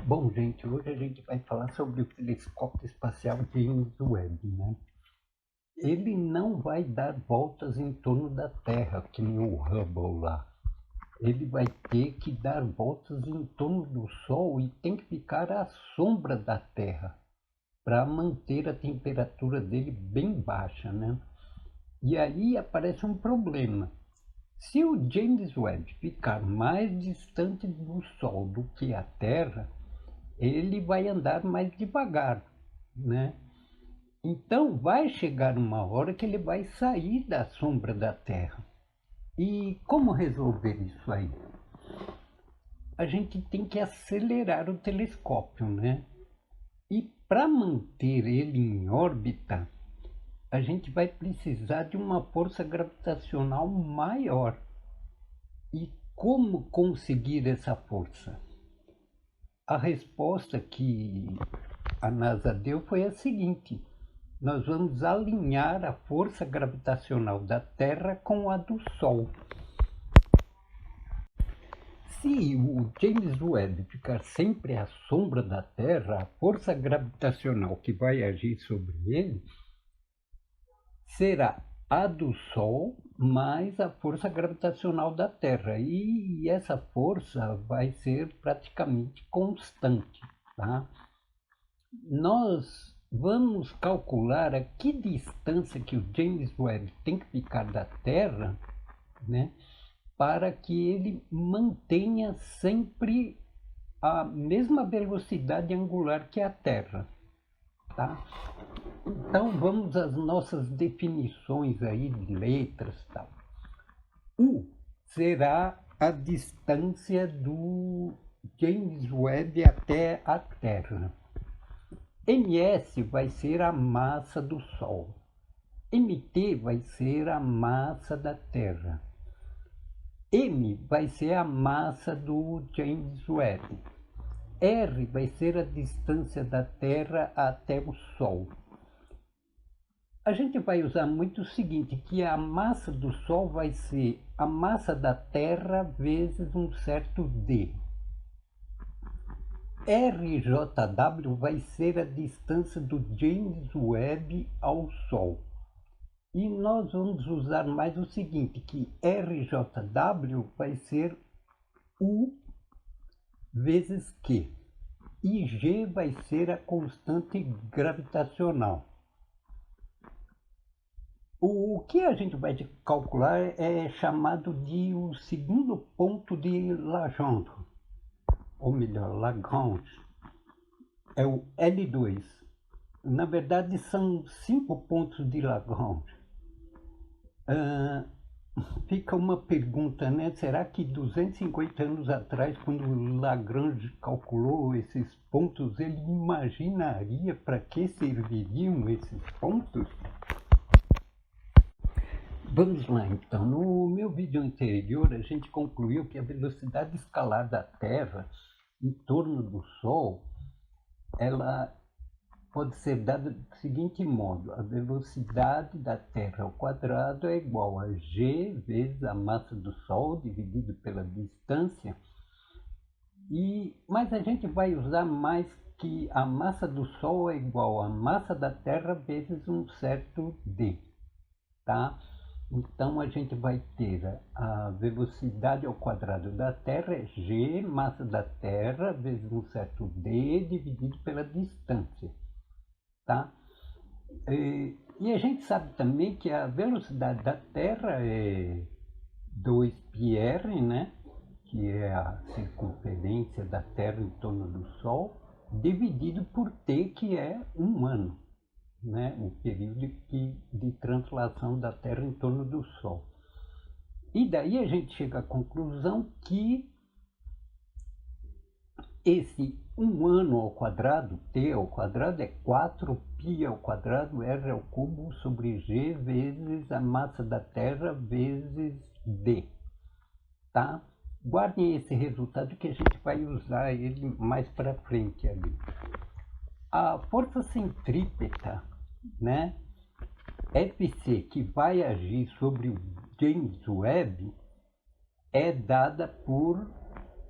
Bom, gente, hoje a gente vai falar sobre o telescópio espacial James Webb, né? Ele não vai dar voltas em torno da Terra, que nem o Hubble lá. Ele vai ter que dar voltas em torno do Sol e tem que ficar à sombra da Terra para manter a temperatura dele bem baixa, né? E aí aparece um problema. Se o James Webb ficar mais distante do Sol do que a Terra, ele vai andar mais devagar, né? Então vai chegar uma hora que ele vai sair da sombra da Terra. E como resolver isso aí? A gente tem que acelerar o telescópio, né? E para manter ele em órbita, a gente vai precisar de uma força gravitacional maior. E como conseguir essa força? A resposta que a NASA deu foi a seguinte: nós vamos alinhar a força gravitacional da Terra com a do Sol. Se o James Webb ficar sempre à sombra da Terra, a força gravitacional que vai agir sobre ele será a do Sol mais a força gravitacional da Terra. E essa força vai ser praticamente constante, tá? Nós vamos calcular a que distância que o James Webb tem que ficar da Terra, né, para que ele mantenha sempre a mesma velocidade angular que a Terra, tá? Então vamos às nossas definições aí de letras, tal. U será a distância do James Webb até a Terra. ms vai ser a massa do Sol. mt vai ser a massa da Terra. m vai ser a massa do James Webb. r vai ser a distância da Terra até o Sol. A gente vai usar muito o seguinte, que a massa do Sol vai ser a massa da Terra vezes um certo d. RJW vai ser a distância do James Webb ao Sol. E nós vamos usar mais o seguinte, que RJW vai ser U vezes Q. E G vai ser a constante gravitacional. O que a gente vai calcular é chamado de o segundo ponto de Lagrange, ou melhor, Lagrange. É o L2. Na verdade, são 5 pontos de Lagrange. Fica uma pergunta, né? Será que 250 anos atrás, quando Lagrange calculou esses pontos, ele imaginaria para que serviriam esses pontos? Vamos lá, então. No meu vídeo anterior, a gente concluiu que a velocidade escalar da Terra em torno do Sol, ela pode ser dada do seguinte modo: a velocidade da Terra ao quadrado é igual a g vezes a massa do Sol dividido pela distância. Mas a gente vai usar mais que a massa do Sol é igual a massa da Terra vezes um certo d, tá? Então a gente vai ter a velocidade ao quadrado da Terra é g, massa da Terra vezes um certo d dividido pela distância. Tá? E a gente sabe também que a velocidade da Terra é 2πr, né? Que é a circunferência da Terra em torno do Sol, dividido por t, que é um ano, né? O período de translação da Terra em torno do Sol. E daí a gente chega à conclusão que esse 1 ano ao quadrado, t ao quadrado, é 4π ao quadrado, r ao cubo, sobre g vezes a massa da Terra vezes d. Tá? Guardem esse resultado que a gente vai usar ele mais para frente ali. A força centrípeta, né, Fc, que vai agir sobre o James Webb, é dada por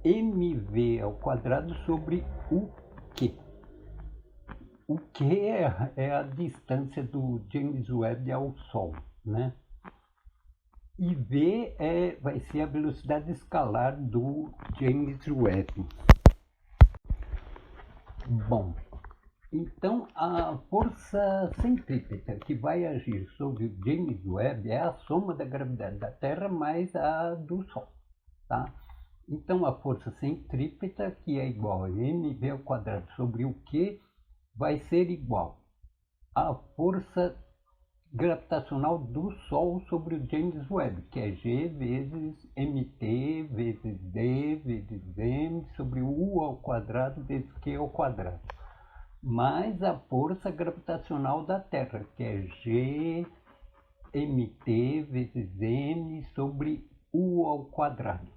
mv ao quadrado sobre o Q. O Q é a distância do James Webb ao Sol, né? E V vai ser a velocidade escalar do James Webb. Bom, então a força centrípeta que vai agir sobre o James Webb é a soma da gravidade da Terra mais a do Sol, tá? Então a força centrípeta, que é igual a mv ao quadrado sobre o Q, vai ser igual à força gravitacional do Sol sobre o James Webb, que é G vezes mt vezes d vezes m sobre U ao quadrado vezes Q ao quadrado, mais a força gravitacional da Terra, que é G mt vezes m sobre U ao quadrado.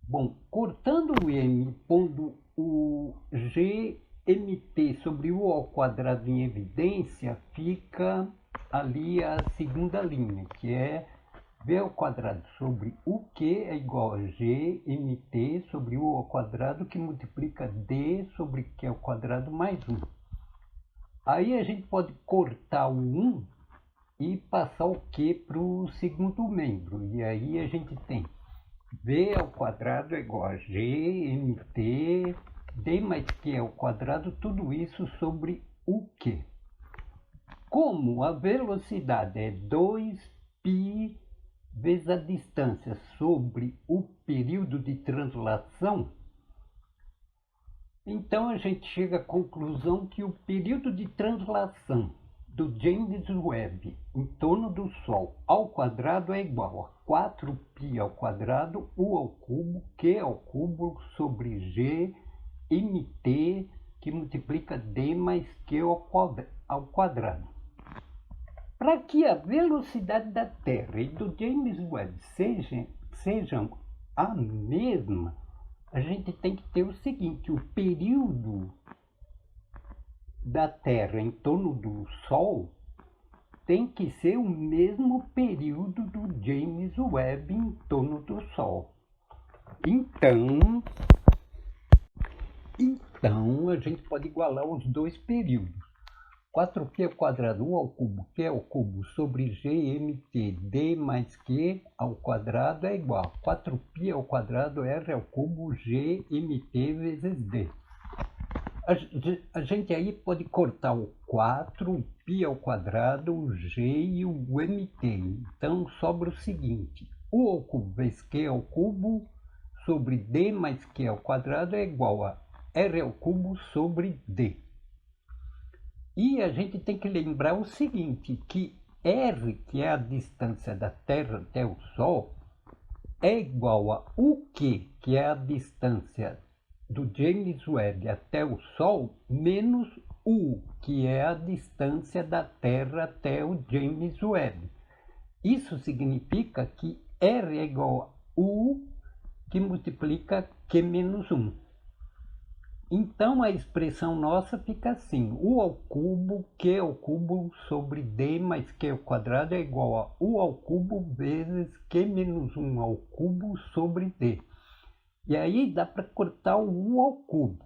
Bom, cortando o m, pondo o gmt sobre U ao quadrado em evidência, fica ali a segunda linha, que é v ao quadrado sobre o Q é igual a gmt sobre U ao quadrado, que multiplica d sobre Q ao quadrado mais 1. Aí a gente pode cortar o 1 e passar o Q para o segundo membro, e aí a gente tem v ao quadrado é igual a gmt, d mais q ao quadrado, tudo isso sobre o Q. Como a velocidade é 2π vezes a distância sobre o período de translação, então a gente chega à conclusão que o período de translação do James Webb em torno do Sol ao quadrado é igual a 4π ao quadrado, U ao cubo, Q ao cubo, sobre G, mt, que multiplica D mais Q ao quadrado. Para que a velocidade da Terra e do James Webb sejam a mesma, a gente tem que ter o seguinte: o período da Terra em torno do Sol tem que ser o mesmo período do James Webb em torno do Sol. Então a gente pode igualar os dois períodos. 4π ao quadrado U ao cubo Q ao cubo sobre gmt d mais Q ao quadrado é igual a 4π ao quadrado R ao cubo gmt vezes D. A gente aí pode cortar o 4, o π ao quadrado, o g e o mt. Então sobra o seguinte: U ao cubo vezes Q ao cubo sobre D mais Q ao quadrado é igual a R ao cubo sobre D. E a gente tem que lembrar o seguinte, que R, que é a distância da Terra até o Sol, é igual a UQ, que é a distância do James Webb até o Sol, menos U, que é a distância da Terra até o James Webb. Isso significa que R é igual a U, que multiplica Q menos 1. Então a expressão nossa fica assim: U ao cubo, Q ao cubo sobre D mais Q ao quadrado é igual a U ao cubo vezes Q menos 1 ao cubo sobre D. E aí dá para cortar o U ao cubo.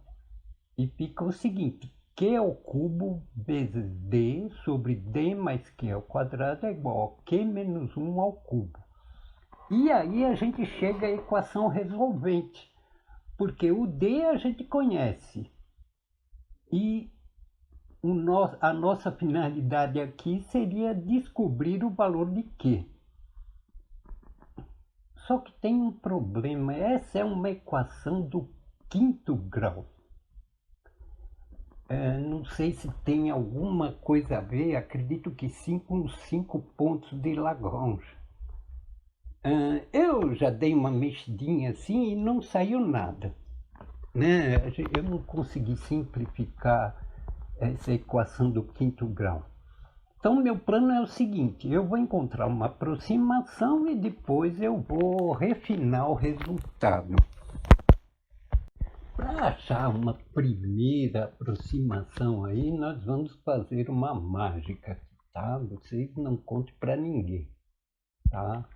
E fica o seguinte: Q ao cubo vezes D sobre D mais Q ao quadrado é igual a Q menos 1 ao cubo. E aí a gente chega à equação resolvente, porque o D a gente conhece. E a nossa finalidade aqui seria descobrir o valor de Q. Só que tem um problema: essa é uma equação do quinto grau. Não sei se tem alguma coisa a ver, acredito que sim, com os 5 pontos de Lagrange. Eu já dei uma mexidinha assim e não saiu nada, né? Eu não consegui simplificar essa equação do quinto grau. Então, meu plano é o seguinte: eu vou encontrar uma aproximação e depois eu vou refinar o resultado. Para achar uma primeira aproximação aí, nós vamos fazer uma mágica, tá? Vocês não contem para ninguém, tá?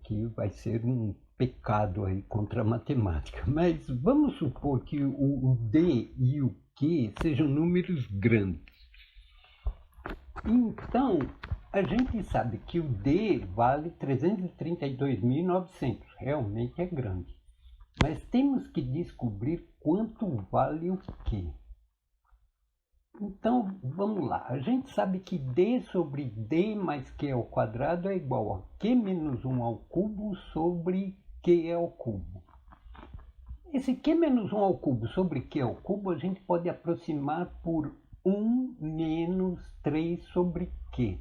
Que vai ser um pecado aí contra a matemática, mas vamos supor que o D e o Q sejam números grandes. Então, a gente sabe que o D vale 332.900, realmente é grande. Mas temos que descobrir quanto vale o Q. Então, vamos lá. A gente sabe que D sobre D mais Q ao quadrado é igual a Q menos 1 ao cubo sobre Q ao cubo. Esse Q menos 1 ao cubo sobre Q ao cubo a gente pode aproximar por 1 menos 3 sobre Q.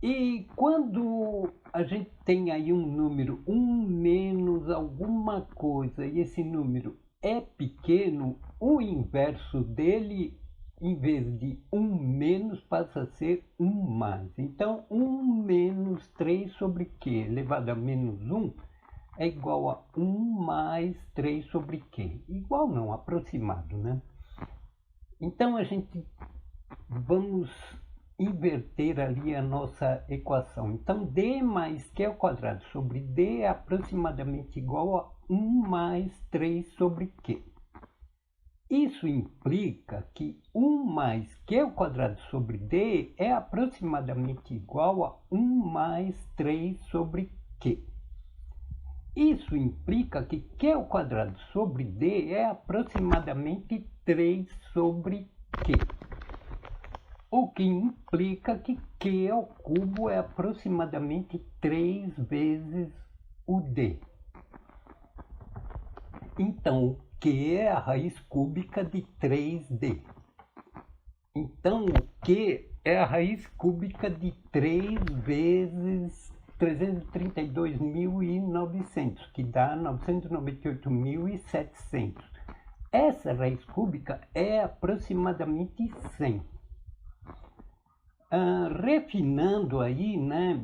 E quando a gente tem aí um número 1 menos alguma coisa e esse número é pequeno, o inverso dele, em vez de 1 menos, passa a ser 1 mais. Então, 1 menos 3 sobre Q elevado a menos 1 é igual a 1 mais 3 sobre Q. Igual não, aproximado, né? Então, vamos inverter ali a nossa equação. Então, D mais Q ao quadrado sobre D é aproximadamente igual a 1 mais 3 sobre Q. Isso implica que 1 mais Q ao quadrado sobre D é aproximadamente igual a 1 mais 3 sobre Q. Isso implica que Q ao quadrado sobre D é aproximadamente 3 sobre Q. O que implica que Q ao cubo é aproximadamente 3 vezes o D. Então, o Q é a raiz cúbica de 3D. Então, o Q é a raiz cúbica de 3 vezes 332.900, que dá 998.700. Essa raiz cúbica é aproximadamente 100. Refinando aí, né,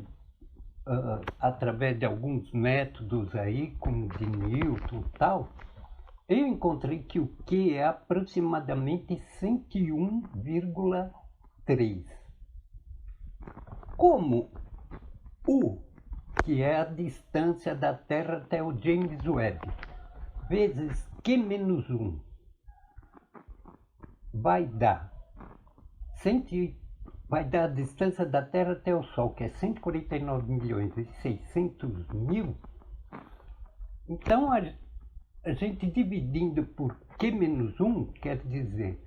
através de alguns métodos aí, como de Newton e tal, eu encontrei que o Q é aproximadamente 101,3. Como U, que é a distância da Terra até o James Webb, vezes Q menos 1, vai dar a distância da Terra até o Sol, que é 149.600.000. Então, a gente dividindo por Q menos 1, quer dizer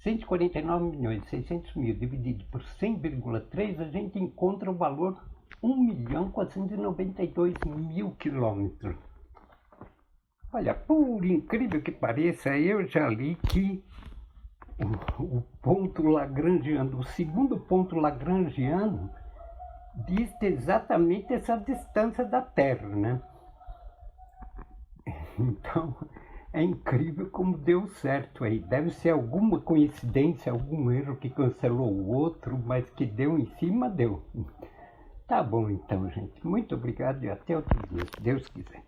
149.600.000 dividido por 100,3, a gente encontra o valor 1.492.000 quilômetros. Olha, por incrível que pareça, eu já li que o ponto lagrangiano, o segundo ponto lagrangiano, diz exatamente essa distância da Terra, né? Então, é incrível como deu certo aí. Deve ser alguma coincidência, algum erro que cancelou o outro, mas que deu em cima, deu. Tá bom então, gente. Muito obrigado e até outro dia, se Deus quiser.